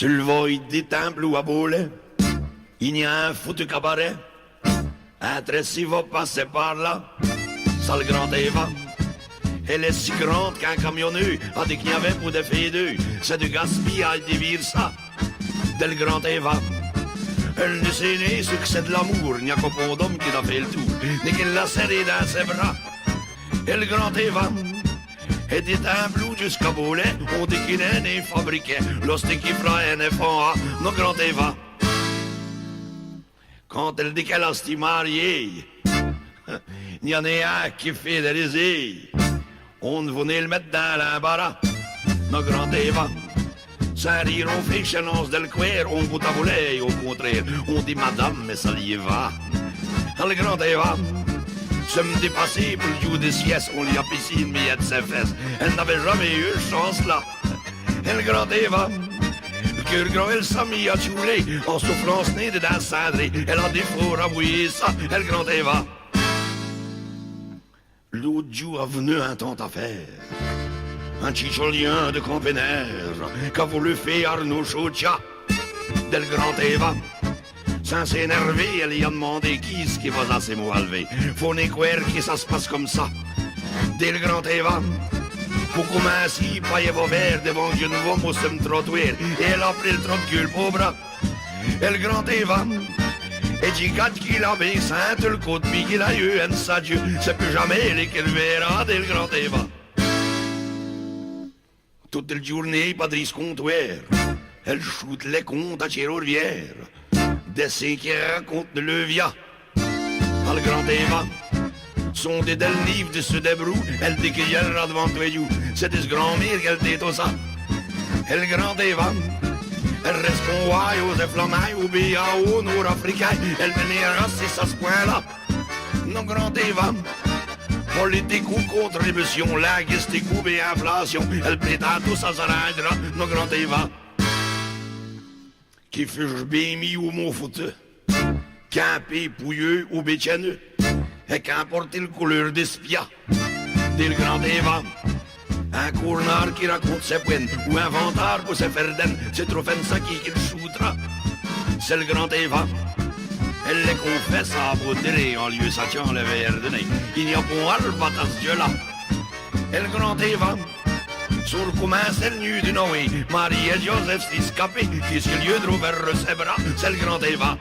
Sur le voie des temples ou à Beaulais, il y a un foutu cabaret. Un Tracy va passer par là, ça le grand Eva. Elle est si grande qu'un camionneux a dit qu'il y avait pour des filles deux. C'est du gaspillage de vire ça, dès le grand Eva. Elle ne sait ni ce que c'est de l'amour, il n'y a qu'au pot d'homme qui a fait le tour, ni qu'il l'a serré dans ses bras. Et le grand Eva était un blou jusqu'à Beaulais, on dit qu'il est né fabriqué, lorsque qui fera un effort, nos grand Eva. Quand elle dit qu'elle a s'est mariée, il y en a un qui fait des risées. On venait le mettre dans l'embarras, nos grand Eva. Sans rire, on fait chenance de le cuir, on goûte à voler, au contraire. On dit madame, mais ça y va. Le grand Eva se me dépassait pour le jour des siestes, on lui a pissé une miette de ses fesses. Elle n'avait jamais eu chance là. Et le grand Eva, le cœur gros, elle s'est mis à chouler, en souffrance née de dans cendrée. Elle a des fours à bouillir ça, et le grand Eva. L'autre jour a venu un tant à faire. Un chicholien de Campener qu'a voulu faire Arnaud Chaucha dès le grand Eva. Sans s'énerver, elle y a demandé qui va assez mots lever. Faut n'y croire que ça se passe comme ça. Dès le grand Eva, pour commencer, payer vos verres devant que nouveau mot se me trottoir. Et elle a pris le trot de cul, pauvre. Et le grand Eva, et dit 4 qu'il avait sainte le côte, puis qu'il a eu un sadieu. C'est plus jamais les qu'elle verra dès le grand Eva. Toute la journée, pas de risque comptoir. Elle choute les comptes à Chérorvière. Dessin qui raconte de Levia. Dans le grand Eva, sont des del livres de ce débrou. Elle dit qu'il y a devant toi. C'est de ce grand-mère qu'elle dit tout ça. Et le grand Eva, elle reste qu'on voit aux Flammailles ou bien au Nord-Africain. Elle venait rasser ça ce point-là. Nos grand Eva, politique ou contribution, logistique ou bien inflation, elle prétend tout ça s'arrêtera, nos grand Eva. Qui fuge bien mis ou mon fouteux, campé, pouilleux ou bétienneux, et qu'importe le couleur d'espia, dit le grand Eva. Un cournard qui raconte ses peines, ou un vantard pour se faire den, c'est trop fin ça qui le shootera, c'est le grand Eva. Elle les confesse à beauté en lieu sachant le verre de nez. Il n'y a pas un patas Dieu là. Et le grand Eva, sur comment c'est le nu de Noé, Marie et Joseph s'escapent, qui est lieu de vers ses bras, c'est le grand Eva.